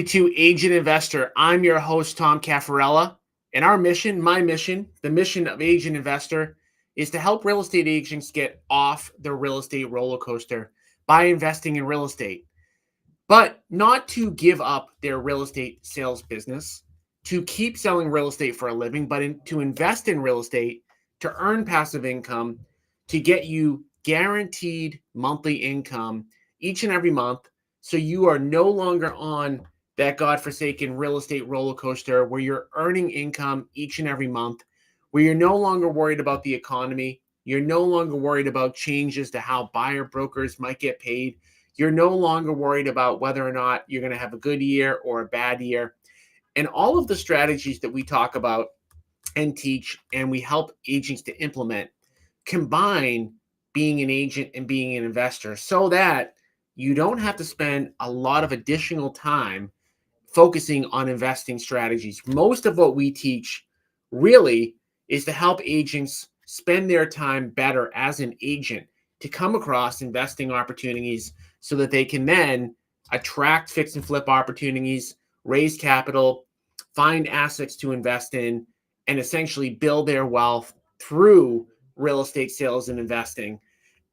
To Agent Investor. I'm your host, Tom Caffarella. And our mission, my mission, the mission of Agent Investor is to help real estate agents get off the real estate roller coaster by investing in real estate, but not to give up their real estate sales business, to keep selling real estate for a living, but to invest in real estate to earn passive income, to get you guaranteed monthly income each and every month. So you are no longer on that godforsaken real estate roller coaster where you're earning income each and every month, where you're no longer worried about the economy. You're no longer worried about changes to how buyer brokers might get paid. You're no longer worried about whether or not you're going to have a good year or a bad year. And all of the strategies that we talk about and teach and we help agents to implement combine being an agent and being an investor so that you don't have to spend a lot of additional time focusing on investing strategies. Most of what we teach really is to help agents spend their time better as an agent to come across investing opportunities so that they can then attract fix and flip opportunities, raise capital, find assets to invest in, and essentially build their wealth through real estate sales and investing.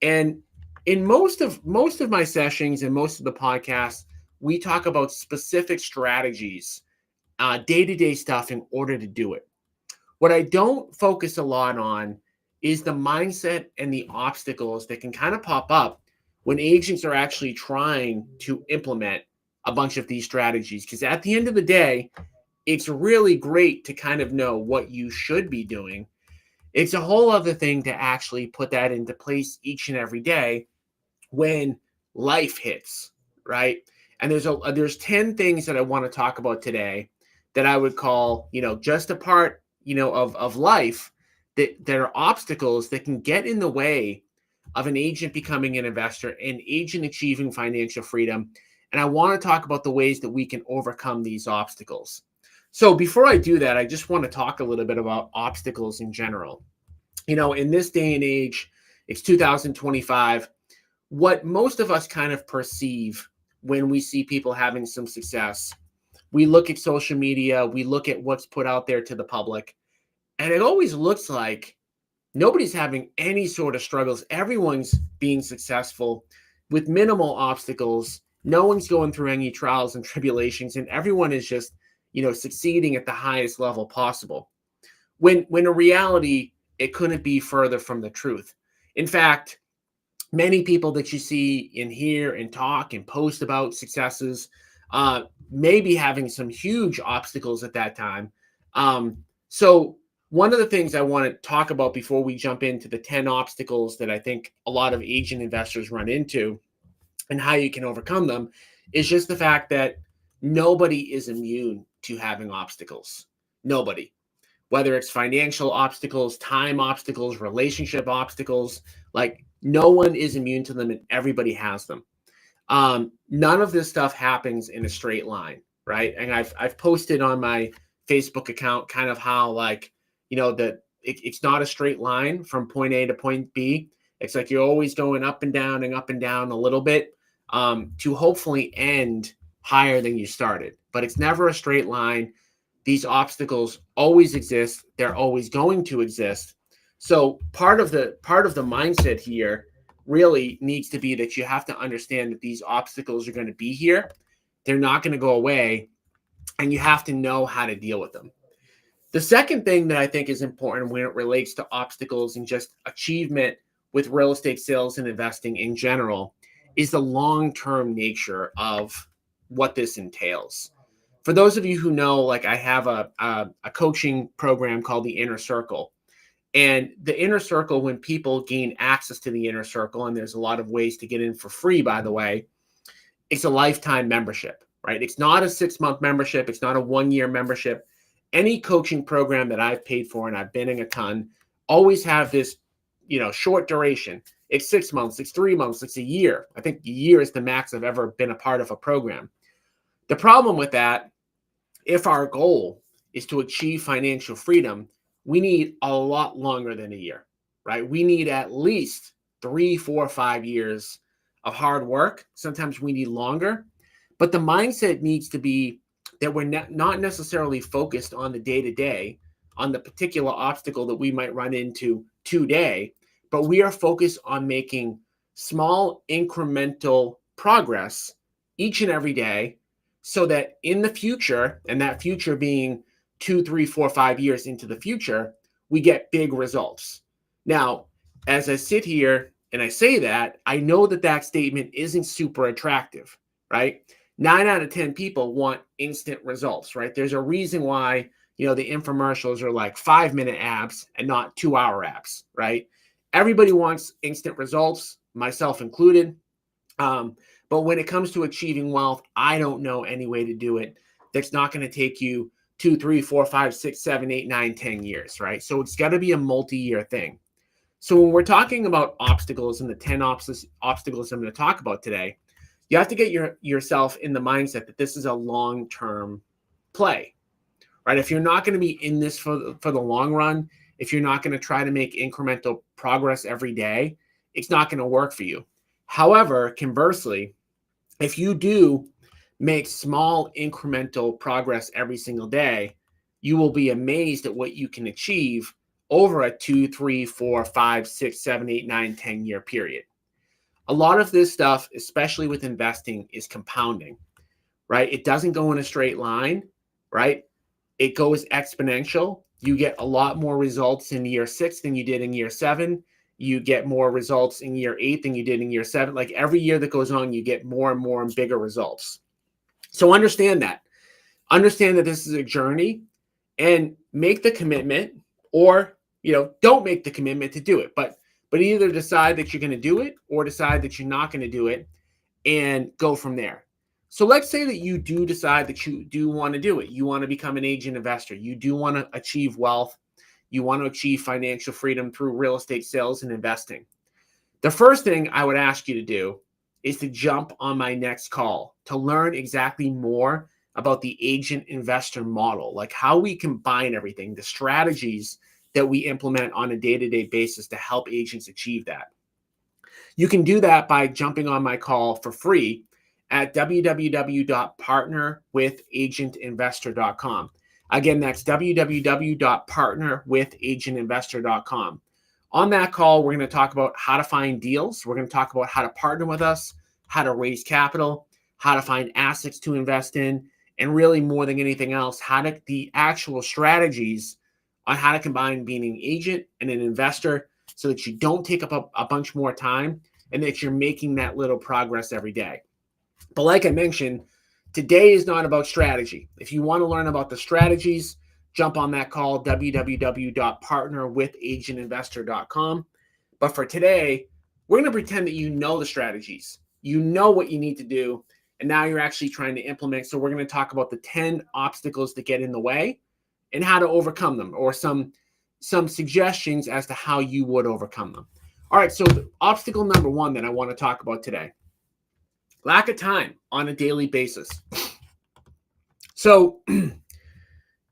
And in most of my sessions and most of the podcasts, we talk about specific strategies, day-to-day stuff in order to do it. What I don't focus a lot on is the mindset and the obstacles that can kind of pop up when agents are actually trying to implement a bunch of these strategies. Because at the end of the day, it's really great to kind of know what you should be doing. It's a whole other thing to actually put that into place each and every day when life hits, right? And there's 10 things that I want to talk about today that I would call, just a part, of life that are obstacles that can get in the way of an agent becoming an investor, an agent achieving financial freedom. And I want to talk about the ways that we can overcome these obstacles. So before I do that, I just want to talk a little bit about obstacles in general. In this day and age, it's 2025. What most of us kind of perceive when we see people having some success, we look at social media, we look at what's put out there to the public, and it always looks like nobody's having any sort of struggles. Everyone's being successful with minimal obstacles. No one's going through any trials and tribulations, and everyone is just, succeeding at the highest level possible. When in reality, it couldn't be further from the truth. In fact, many people that you see and hear and talk and post about successes may be having some huge obstacles at that time. So one of the things I want to talk about before we jump into the 10 obstacles that I think a lot of agent investors run into and how you can overcome them is just the fact that nobody is immune to having obstacles. Nobody. Whether it's financial obstacles, time obstacles, relationship obstacles, like no one is immune to them and everybody has them. None of this stuff happens in a straight line, right? And I've posted on my Facebook account kind of how that it's not a straight line from point A to point B. It's like you're always going up and down and up and down a little bit to hopefully end higher than you started. But it's never a straight line. These obstacles always exist. They're always going to exist. So part of the mindset here really needs to be that you have to understand that these obstacles are going to be here. They're not going to go away, and you have to know how to deal with them. The second thing that I think is important when it relates to obstacles and just achievement with real estate sales and investing in general is the long-term nature of what this entails. For those of you who know, like I have a coaching program called the Inner Circle. And the Inner Circle, when people gain access to the Inner Circle, and there's a lot of ways to get in for free, by the way, it's a lifetime membership, right? It's not a 6-month membership. It's not a 1-year membership. Any coaching program that I've paid for, and I've been in a ton, always have this, short duration. It's 6 months, it's 3 months, it's a year. I think a year is the max I've ever been a part of a program. The problem with that, if our goal is to achieve financial freedom, we need a lot longer than a year, right? We need at least 3, 4, 5 years of hard work. Sometimes we need longer. But the mindset needs to be that we're not necessarily focused on the day-to-day, on the particular obstacle that we might run into today, but we are focused on making small incremental progress each and every day so that in the future, and that future being 2, 3, 4, 5 years into the future, we get big results. Now, as I sit here and I say that, I know that that statement isn't super attractive, right? 9 out of 10 people want instant results, right? There's a reason why, the infomercials are like 5-minute abs and not 2-hour abs, right? Everybody wants instant results, myself included. But when it comes to achieving wealth, I don't know any way to do it that's not going to take you 2, 3, 4, 5, 6, 7, 8, 9, 10 years, right? So it's got to be a multi-year thing. So when we're talking about obstacles and the 10 obstacles I'm going to talk about today, you have to get yourself in the mindset that this is a long-term play, right? If you're not going to be in this for the long run, if you're not going to try to make incremental progress every day, it's not going to work for you. However, conversely, if you do make small incremental progress every single day, you will be amazed at what you can achieve over a 2, 3, 4, 5, 6, 7, 8, 9, 10-year period. A lot of this stuff, especially with investing, is compounding, right? It doesn't go in a straight line, right? It goes exponential. You get a lot more results in year 6 than you did in year 7. You get more results in year 8 than you did in year 7. Like every year that goes on, you get more and more and bigger results. So understand that. Understand that this is a journey and make the commitment, or, don't make the commitment to do it. But either decide that you're going to do it or decide that you're not going to do it and go from there. So let's say that you do decide that you do want to do it. You want to become an agent investor. You do want to achieve wealth. You want to achieve financial freedom through real estate sales and investing. The first thing I would ask you to do is to jump on my next call to learn exactly more about the agent investor model, like how we combine everything, the strategies that we implement on a day-to-day basis to help agents achieve that. You can do that by jumping on my call for free at www.partnerwithagentinvestor.com. Again, that's www.partnerwithagentinvestor.com. On that call, we're going to talk about how to find deals. We're going to talk about how to partner with us, how to raise capital, how to find assets to invest in, and really more than anything else, the actual strategies on how to combine being an agent and an investor so that you don't take up a bunch more time and that you're making that little progress every day. But like I mentioned, today is not about strategy. If you want to learn about the strategies, jump on that call, www.partnerwithagentinvestor.com. But for today, we're going to pretend that you know the strategies. You know what you need to do, and now you're actually trying to implement. So we're going to talk about the 10 obstacles that get in the way and how to overcome them, or some suggestions as to how you would overcome them. All right, so the obstacle number 1 that I want to talk about today: lack of time on a daily basis. So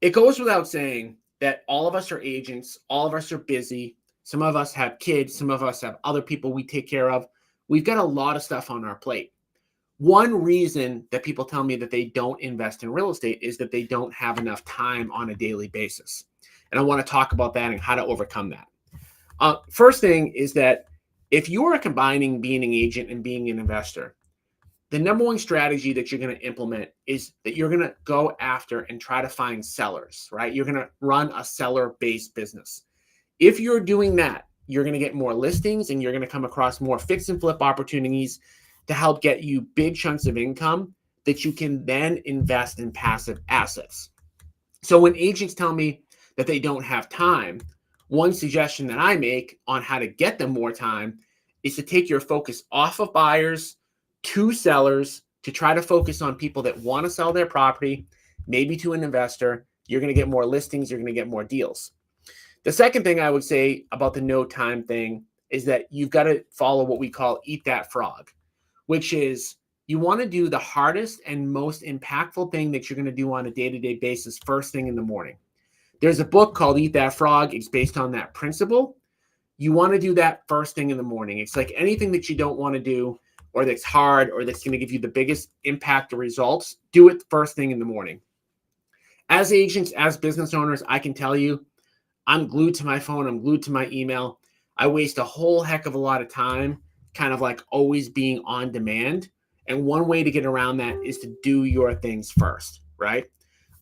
it goes without saying that all of us are agents, all of us are busy. Some of us have kids, some of us have other people we take care of. We've got a lot of stuff on our plate. One reason that people tell me that they don't invest in real estate is that they don't have enough time on a daily basis. And I want to talk about that and how to overcome that. First thing is that if you are combining being an agent and being an investor, the number one strategy that you're going to implement is that you're going to go after and try to find sellers, right? You're going to run a seller-based business. If you're doing that, you're going to get more listings and you're going to come across more fix and flip opportunities to help get you big chunks of income that you can then invest in passive assets. So when agents tell me that they don't have time, one suggestion that I make on how to get them more time is to take your focus off of buyers to sellers, to try to focus on people that want to sell their property, maybe to an investor. You're going to get more listings, you're going to get more deals. The second thing I would say about the no time thing is that you've got to follow what we call eat that frog, which is you want to do the hardest and most impactful thing that you're going to do on a day-to-day basis first thing in the morning. There's a book called Eat That Frog. It's based on that principle. You want to do that first thing in the morning. It's like anything that you don't want to do or that's hard or that's going to give you the biggest impact or results, do it first thing in the morning. As agents, as business owners, I can tell you, I'm glued to my phone. I'm glued to my email. I waste a whole heck of a lot of time kind of like always being on demand. And one way to get around that is to do your things first, right?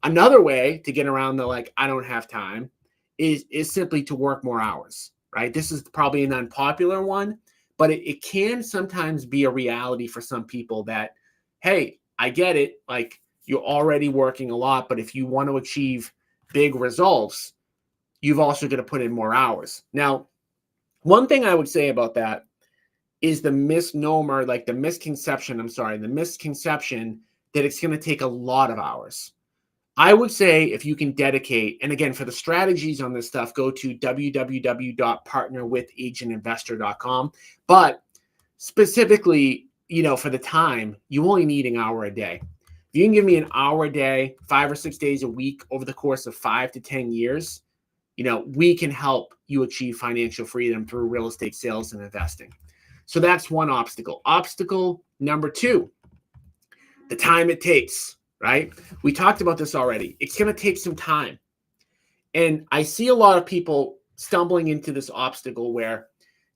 Another way to get around the like, I don't have time is simply to work more hours, right? This is probably an unpopular one, but it can sometimes be a reality for some people that, hey, I get it. Like you're already working a lot, but if you want to achieve big results, you've also got to put in more hours. Now, one thing I would say about that is the misnomer, like the misconception that it's going to take a lot of hours. I would say if you can dedicate, and again, for the strategies on this stuff, go to www.partnerwithagentinvestor.com. But specifically, for the time, you only need an hour a day. If you can give me an hour a day, 5 or 6 days a week over the course of 5 to 10 years, we can help you achieve financial freedom through real estate sales and investing. So that's one obstacle. Obstacle number 2, the time it takes, right? We talked about this already. It's going to take some time. And I see a lot of people stumbling into this obstacle where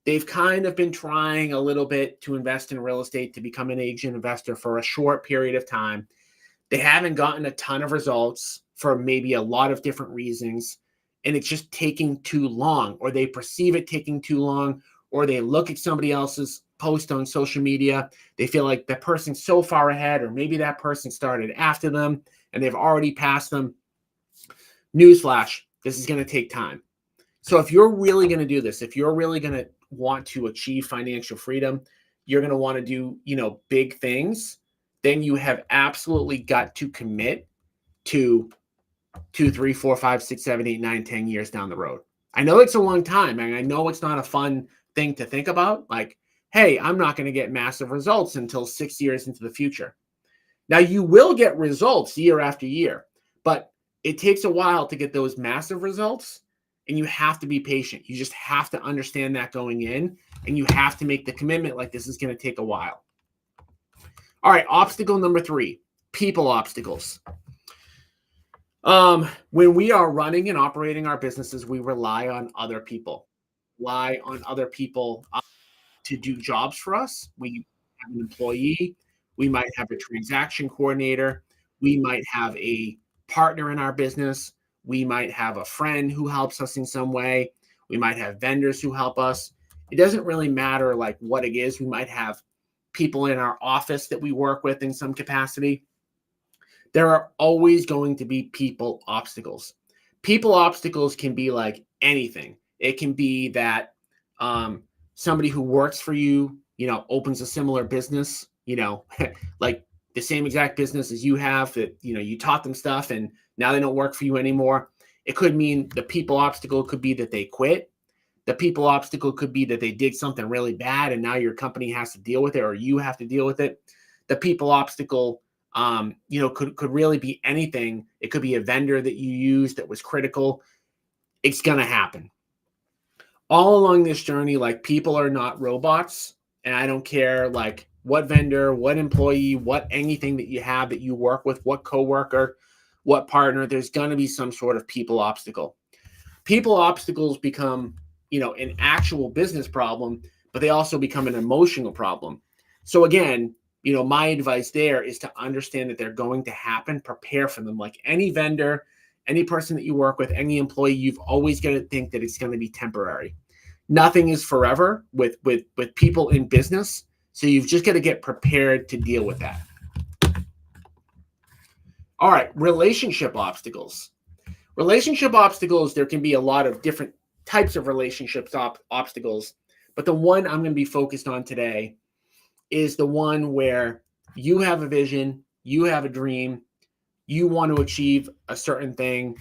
they've kind of been trying a little bit to invest in real estate, to become an agent investor for a short period of time. They haven't gotten a ton of results for maybe a lot of different reasons. And it's just taking too long, or they perceive it taking too long, or they look at somebody else's post on social media. They feel like that person's so far ahead, or maybe that person started after them and they've already passed them. Newsflash, this is going to take time. So if you're really going to do this, if you're really going to want to achieve financial freedom, you're going to want to do, big things, then you have absolutely got to commit to 2, 3, 4, 5, 6, 7, 8, 9, 10 years down the road. I know it's a long time, and I know it's not a fun thing to think about. Like, hey, I'm not going to get massive results until 6 years into the future. Now, you will get results year after year, but it takes a while to get those massive results, and you have to be patient. You just have to understand that going in, and you have to make the commitment like this is going to take a while. All right, obstacle number 3, people obstacles. When we are running and operating our businesses, we rely on other people. To do jobs for us. We have an employee. We might have a transaction coordinator. We might have a partner in our business. We might have a friend who helps us in some way. We might have vendors who help us. It doesn't really matter like what it is. We might have people in our office that we work with in some capacity. There are always going to be people obstacles. People obstacles can be like anything. It can be that somebody who works for you, opens a similar business, like the same exact business as you have that, you taught them stuff and now they don't work for you anymore. It could mean the people obstacle could be that they quit. The people obstacle could be that they did something really bad and now your company has to deal with it or you have to deal with it. The people obstacle could really be anything. It could be a vendor that you used that was critical. It's going to happen. All along this journey, like people are not robots, and I don't care like what vendor, what employee, what anything that you have that you work with, what coworker, what partner, there's going to be some sort of people obstacle. People obstacles become, an actual business problem, but they also become an emotional problem. So again, my advice there is to understand that they're going to happen, prepare for them. Like any vendor, any person that you work with, any employee, you've always got to think that it's going to be temporary. Nothing is forever with people in business. So you've just got to get prepared to deal with that. All right, relationship obstacles. Relationship obstacles, there can be a lot of different types of relationships obstacles, but the one I'm going to be focused on today is the one where you have a vision, you have a dream, you want to achieve a certain thing,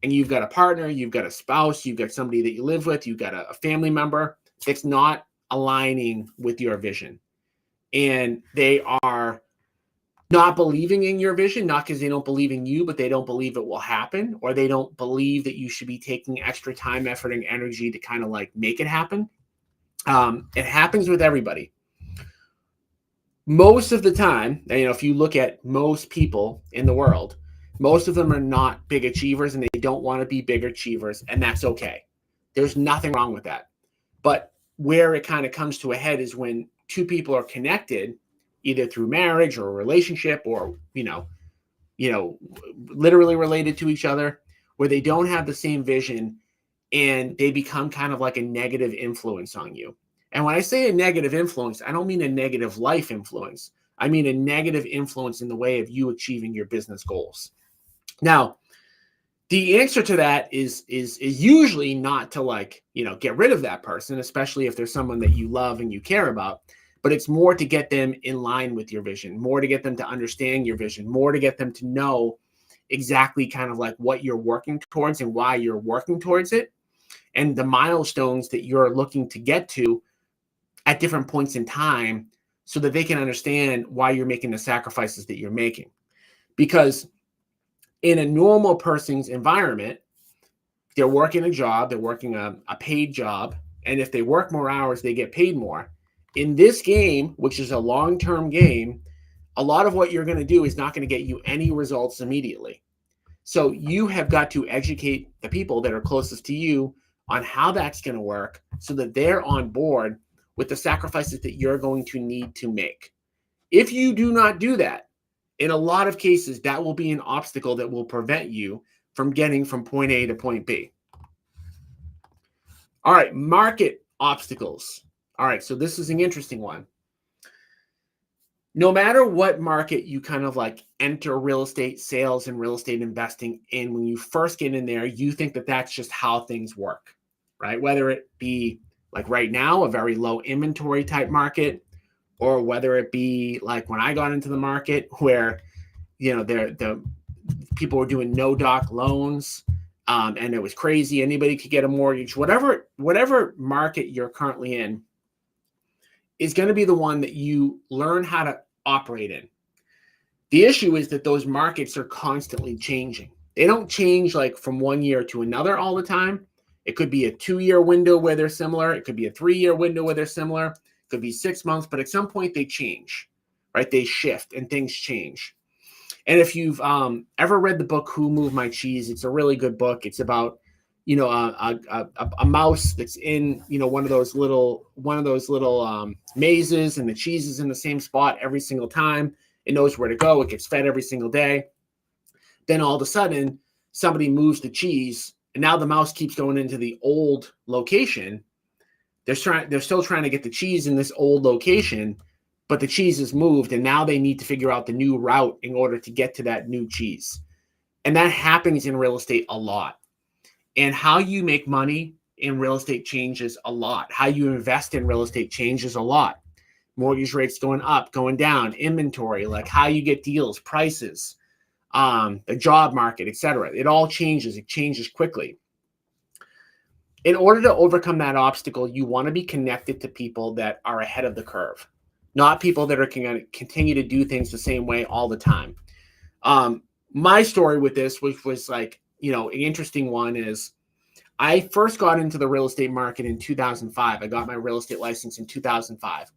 and you've got a partner, you've got a spouse, you've got somebody that you live with, you've got a family member that's not aligning with your vision. And they are not believing in your vision, not because they don't believe in you, but they don't believe it will happen, or they don't believe that you should be taking extra time, effort, and energy to kind of like make it happen. It happens with everybody. most of the time, if you look at most people in the world, most of them are not big achievers and they don't want to be big achievers, and that's okay. There's nothing wrong with that. But where it kind of comes to a head is when two people are connected, either through marriage or a relationship or, literally related to each other, where they don't have the same vision and they become kind of like a negative influence on you. And when I say a negative influence, I don't mean a negative life influence. I mean a negative influence in the way of you achieving your business goals. Now, the answer to that is usually not to get rid of that person, especially if there's someone that you love and you care about, but it's more to get them in line with your vision, more to get them to understand your vision, more to get them to know exactly kind of like what you're working towards and why you're working towards it, and the milestones that you're looking to get to at different points in time, so that they can understand why you're making the sacrifices that you're making. Because in a normal person's environment, they're working a job, they're working a paid job, and if they work more hours, they get paid more. In this game, which is a long-term game, a lot of what you're going to do is not going to get you any results immediately. So you have got to educate the people that are closest to you on how that's going to work, so that they're on board with the sacrifices that you're going to need to make. If you do not do that, in a lot of cases, that will be an obstacle that will prevent you from getting from point A to point B. All right, market obstacles. All right, so this is an interesting one. No matter what market you kind of like enter real estate sales and real estate investing in, when you first get in there, you think that that's just how things work, right? Whether it be like right now, a very low inventory type market, or whether it be like when I got into the market where, the people were doing no doc loans, and it was crazy. Anybody could get a mortgage. Whatever market you're currently in is going to be the one that you learn how to operate in. The issue is that those markets are constantly changing. They don't change like from one year to another all the time. It could be a 2-year window where they're similar. It could be a 3-year window where they're similar. It could be 6 months, but at some point they change, right? They shift and things change. And if you've ever read the book Who Moved My Cheese, it's a really good book. It's about a mouse that's in one of those little mazes, and the cheese is in the same spot every single time. It knows where to go. It gets fed every single day. Then all of a sudden, somebody moves the cheese, and now the mouse keeps going into the old location. They're still trying to get the cheese in this old location, but the cheese is moved, and now they need to figure out the new route in order to get to that new cheese. And that happens in real estate a lot. And how you make money in real estate changes a lot. How you invest in real estate changes a lot. Mortgage rates going up, going down, inventory, like how you get deals, prices, the job market, etc. It all changes. It changes quickly. In order to overcome that obstacle, you want to be connected to people that are ahead of the curve, not people that are going to continue to do things the same way all the time. My story with this, which was like, an interesting one, is I first got into the real estate market in 2005. I got my real estate license in 2005.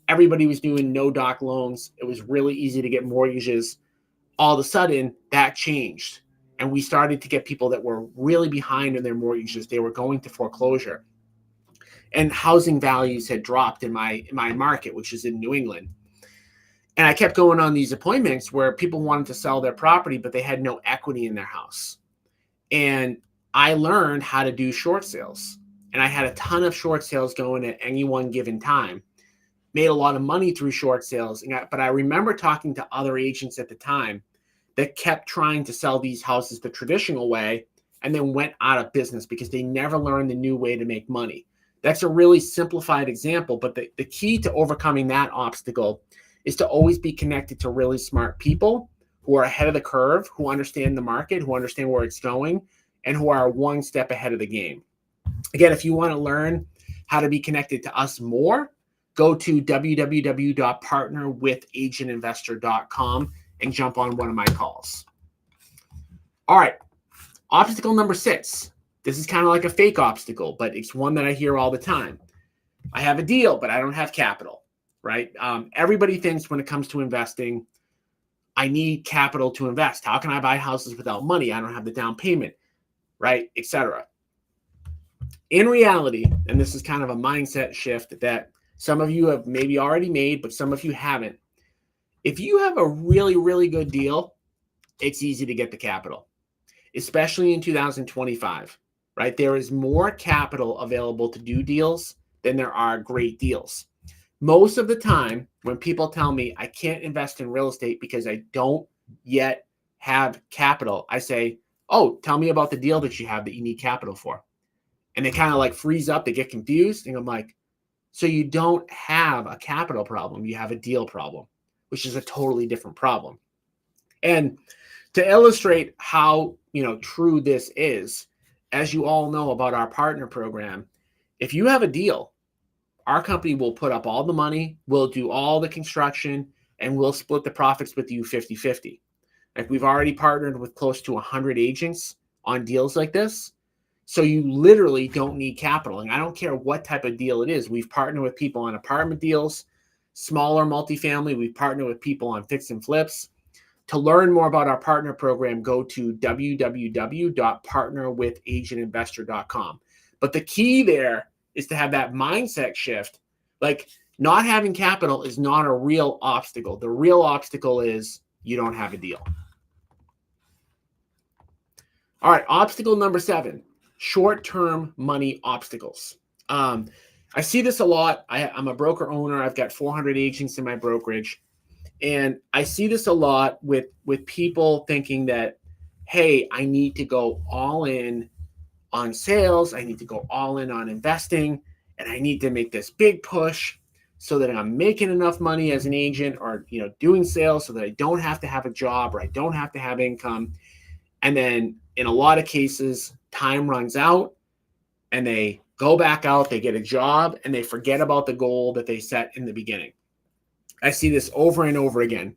Everybody was doing no doc loans. It was really easy to get mortgages. All of a sudden, that changed. And we started to get people that were really behind in their mortgages. They were going to foreclosure. And housing values had dropped in my market, which is in New England. And I kept going on these appointments where people wanted to sell their property, but they had no equity in their house. And I learned how to do short sales. And I had a ton of short sales going at any one given time. Made a lot of money through short sales. But I remember talking to other agents at the time that kept trying to sell these houses the traditional way and then went out of business because they never learned the new way to make money. That's a really simplified example, but the key to overcoming that obstacle is to always be connected to really smart people who are ahead of the curve, who understand the market, who understand where it's going, and who are one step ahead of the game. Again, if you want to learn how to be connected to us more, go to www.partnerwithagentinvestor.com and jump on one of my calls. All right, obstacle number 6. This is kind of like a fake obstacle, but it's one that I hear all the time. I have a deal, but I don't have capital. right? Everybody thinks when it comes to investing, I need capital to invest. How can I buy houses without money? I don't have the down payment, right? Etc. In reality, and this is kind of a mindset shift that some of you have maybe already made, but some of you haven't. If you have a really, really good deal, it's easy to get the capital, especially in 2025, right? There is more capital available to do deals than there are great deals. Most of the time, when people tell me I can't invest in real estate because I don't yet have capital, I say, oh, tell me about the deal that you have that you need capital for. And they kind of like freeze up, they get confused. And I'm like, so you don't have a capital problem, you have a deal problem, which is a totally different problem. And to illustrate how, true this is, as you all know about our partner program, if you have a deal, our company will put up all the money, we'll do all the construction, and we'll split the profits with you 50-50. Like we've already partnered with close to 100 agents on deals like this. So you literally don't need capital. And I don't care what type of deal it is. We've partnered with people on apartment deals, smaller multifamily. We've partnered with people on fix and flips. To learn more about our partner program, go to www.partnerwithagенtinvestor.com. But the key there is to have that mindset shift. Like not having capital is not a real obstacle. The real obstacle is you don't have a deal. All right, obstacle number 7, short-term money obstacles. I see this a lot. I'm a broker owner. I've got 400 agents in my brokerage. And I see this a lot with people thinking that, hey, I need to go all in on sales. I need to go all in on investing. And I need to make this big push so that I'm making enough money as an agent or, doing sales so that I don't have to have a job or I don't have to have income. And then in a lot of cases, time runs out and they go back out, they get a job, and they forget about the goal that they set in the beginning. I see this over and over again.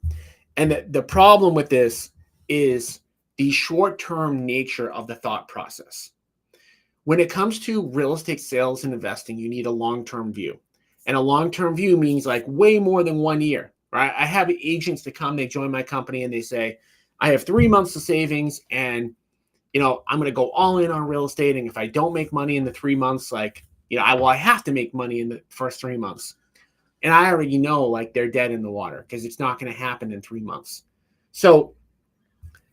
And the problem with this is the short-term nature of the thought process. When it comes to real estate sales and investing, you need a long-term view. And a long-term view means like way more than 1 year, right? I have agents that come, they join my company and they say, I have 3 months of savings and, I'm going to go all in on real estate. And if I don't make money in the 3 months, I have to make money in the first 3 months. And I already know like they're dead in the water because it's not going to happen in 3 months. So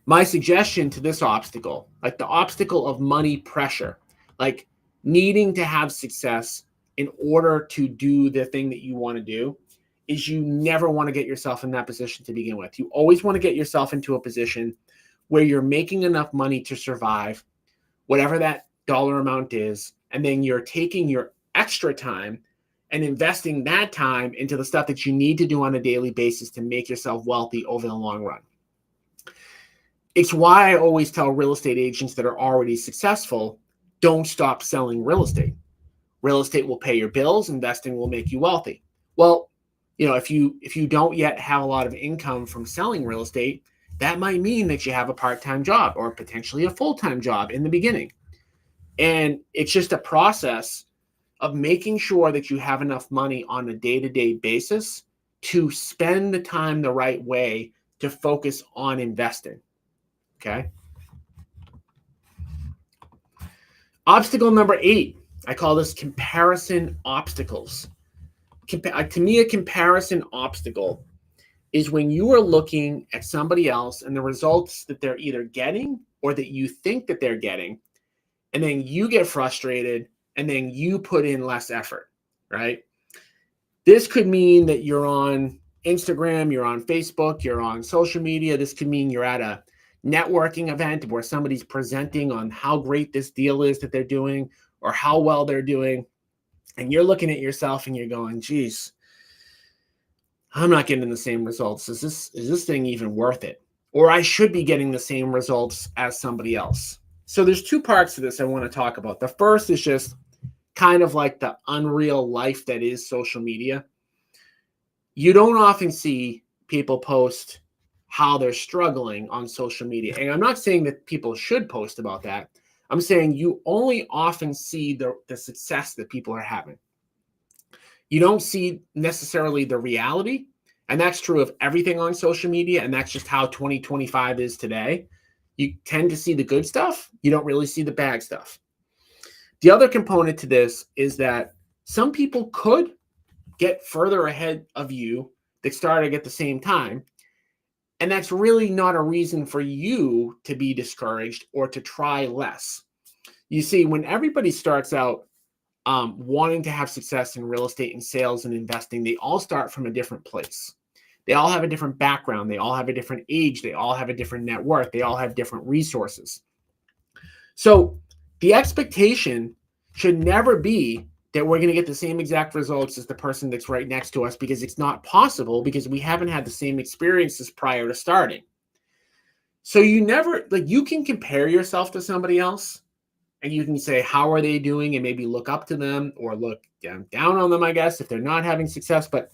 my suggestion to this obstacle, like the obstacle of money pressure, like needing to have success in order to do the thing that you want to do, is you never want to get yourself in that position to begin with. You always want to get yourself into a position where you're making enough money to survive, whatever that dollar amount is, and then you're taking your extra time and investing that time into the stuff that you need to do on a daily basis to make yourself wealthy over the long run. It's why I always tell real estate agents that are already successful, don't stop selling real estate. Real estate will pay your bills, investing will make you wealthy. Well, if you don't yet have a lot of income from selling real estate, that might mean that you have a part-time job or potentially a full-time job in the beginning. And it's just a process of making sure that you have enough money on a day-to-day basis to spend the time the right way to focus on investing. Okay. Obstacle number 8, I call this comparison obstacles. To me, a comparison obstacle is when you are looking at somebody else and the results that they're either getting or that you think that they're getting, and then you get frustrated and then you put in less effort, right? This could mean that you're on Instagram, you're on Facebook, you're on social media. This could mean you're at a networking event where somebody's presenting on how great this deal is that they're doing or how well they're doing. And you're looking at yourself and you're going, geez, I'm not getting the same results. Is this thing even worth it? Or I should be getting the same results as somebody else. So there's 2 parts to this I want to talk about. The first is just kind of like the unreal life that is social media. You don't often see people post how they're struggling on social media. And I'm not saying that people should post about that. I'm saying you only often see the success that people are having. You don't see necessarily the reality. And that's true of everything on social media. And that's just how 2025 is today. You tend to see the good stuff. You don't really see the bad stuff. The other component to this is that some people could get further ahead of you that started at the same time. And that's really not a reason for you to be discouraged or to try less. You see, when everybody starts out wanting to have success in real estate and sales and investing, they all start from a different place. They all have a different background. They all have a different age. They all have a different net worth. They all have different resources. So the expectation should never be that we're going to get the same exact results as the person that's right next to us, because it's not possible, because we haven't had the same experiences prior to starting. So you never, like, you can compare yourself to somebody else and you can say, how are they doing? And maybe look up to them or look down on them, I guess, if they're not having success. But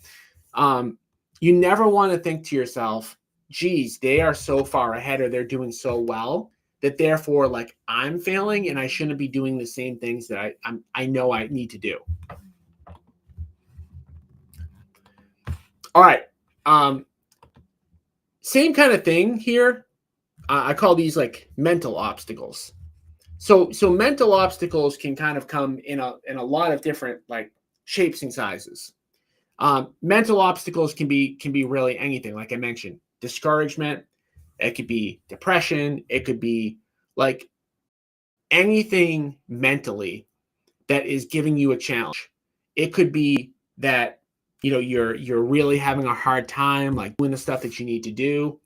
you never want to think to yourself, geez, they are so far ahead or they're doing so well that therefore, like, I'm failing and I shouldn't be doing the same things that I know I need to do. All right. Same kind of thing here. I call these like mental obstacles. So mental obstacles can kind of come in a lot of different like shapes and sizes. Mental obstacles can be really anything. Like I mentioned, discouragement. It could be depression. It could be like anything mentally that is giving you a challenge. It could be that, you know, you're really having a hard time like doing the stuff that you need to do,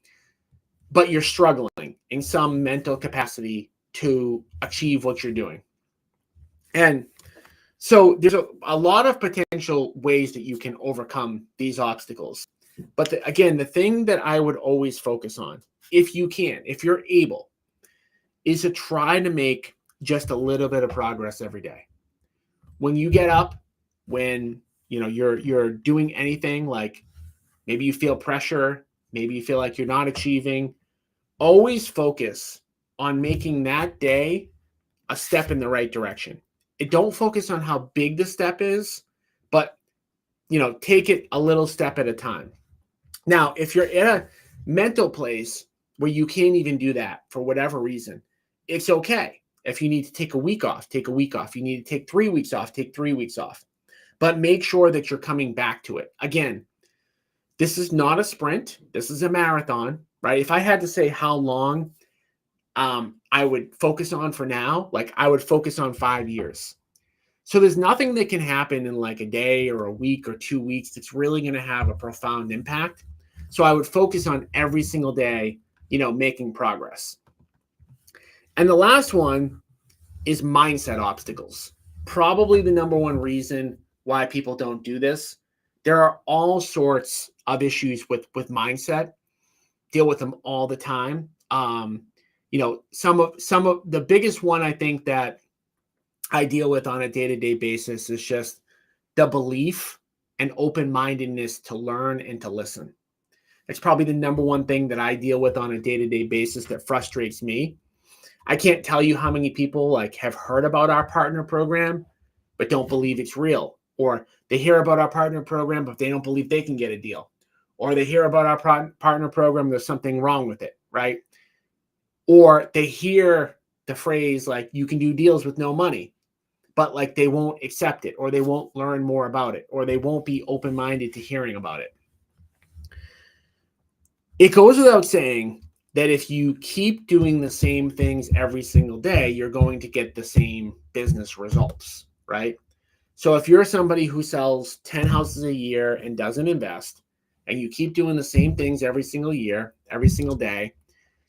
but you're struggling in some mental capacity to achieve what you're doing. And so there's a lot of potential ways that you can overcome these obstacles. But again, the thing that I would always focus on, if you can, if you're able, is to try to make just a little bit of progress every day. When you get up, when you know you're doing anything, like maybe you feel pressure, maybe you feel like you're not achieving, always focus on making that day a step in the right direction. Don't focus on how big the step is, but you know, take it a little step at a time. Now, if you're in a mental place where you can't even do that for whatever reason, it's okay. If you need to take a week off, take a week off. You need to take 3 weeks off, take 3 weeks off. But make sure that you're coming back to it. Again, this is not a sprint. This is a marathon, right? If I had to say how long I would focus on for now, like I would focus on 5 years. So there's nothing that can happen in like a day or a week or 2 weeks that's really going to have a profound impact. So I would focus on every single day, you know, making progress. And the last one is mindset obstacles. Probably the number one reason why people don't do this. There are all sorts of issues with mindset. Deal with them all the time. You know, some of the biggest one I think that I deal with on a day-to-day basis is just the belief and open-mindedness to learn and to listen. It's probably the number one thing that I deal with on a day-to-day basis that frustrates me. I can't tell you how many people like have heard about our partner program, but don't believe it's real. Or they hear about our partner program, but they don't believe they can get a deal. Or they hear about our partner program, there's something wrong with it, right? Or they hear the phrase like, you can do deals with no money, but like they won't accept it, or they won't learn more about it, or they won't be open-minded to hearing about it. It goes without saying that if you keep doing the same things every single day, you're going to get the same business results, right? So if you're somebody who sells 10 houses a year and doesn't invest, and you keep doing the same things every single year, every single day,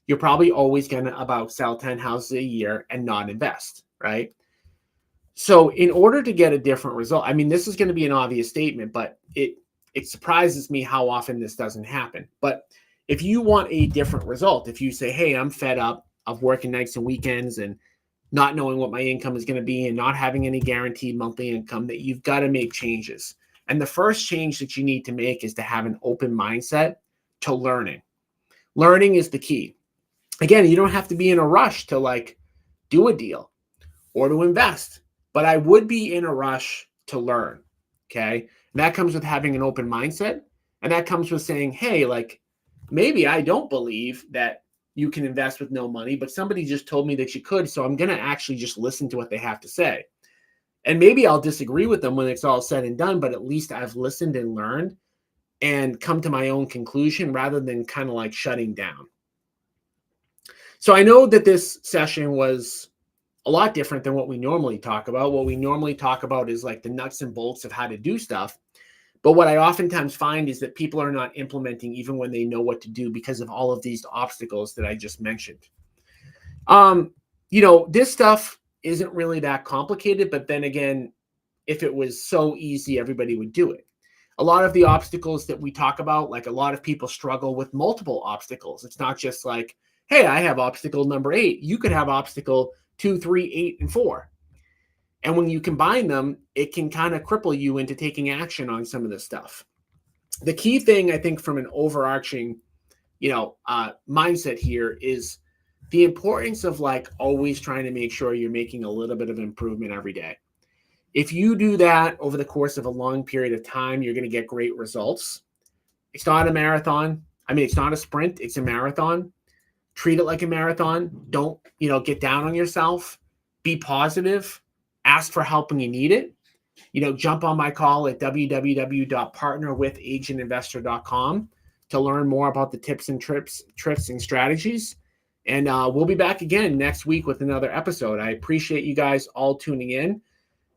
you're probably always going to about sell 10 houses a year and not invest, right? So in order to get a different result, I mean, this is going to be an obvious statement, but it surprises me how often this doesn't happen. But if you want a different result, if you say, hey, I'm fed up of working nights and weekends and not knowing what my income is going to be and not having any guaranteed monthly income, that you've got to make changes. And the first change that you need to make is to have an open mindset to learning. Learning is the key. Again, you don't have to be in a rush to like do a deal or to invest, but I would be in a rush to learn. Okay. That comes with having an open mindset. And that comes with saying, hey, like, maybe I don't believe that you can invest with no money, but somebody just told me that you could. So I'm going to actually just listen to what they have to say. And maybe I'll disagree with them when it's all said and done, but at least I've listened and learned and come to my own conclusion rather than kind of like shutting down. So I know that this session was a lot different than what we normally talk about. What we normally talk about is like the nuts and bolts of how to do stuff. But what I oftentimes find is that people are not implementing even when they know what to do because of all of these obstacles that I just mentioned. This stuff isn't really that complicated, but then again, if it was so easy, everybody would do it. A lot of the obstacles that we talk about, like a lot of people struggle with multiple obstacles. It's not just like, hey, I have obstacle number 8. You could have obstacle 2, 3, 8, and 4. And when you combine them, it can kind of cripple you into taking action on some of this stuff. The key thing, I think, from an overarching, mindset here is the importance of like always trying to make sure you're making a little bit of improvement every day. If you do that over the course of a long period of time, you're going to get great results. It's not a marathon. I mean, it's not a sprint. It's a marathon. Treat it like a marathon. Don't, get down on yourself. Be positive. Ask for help when you need it. Jump on my call at www.partnerwithagentinvestor.com to learn more about the tips and tricks and strategies. And we'll be back again next week with another episode. I appreciate you guys all tuning in.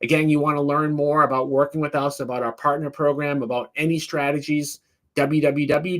Again, you want to learn more about working with us, about our partner program, about any strategies, www.partnerwith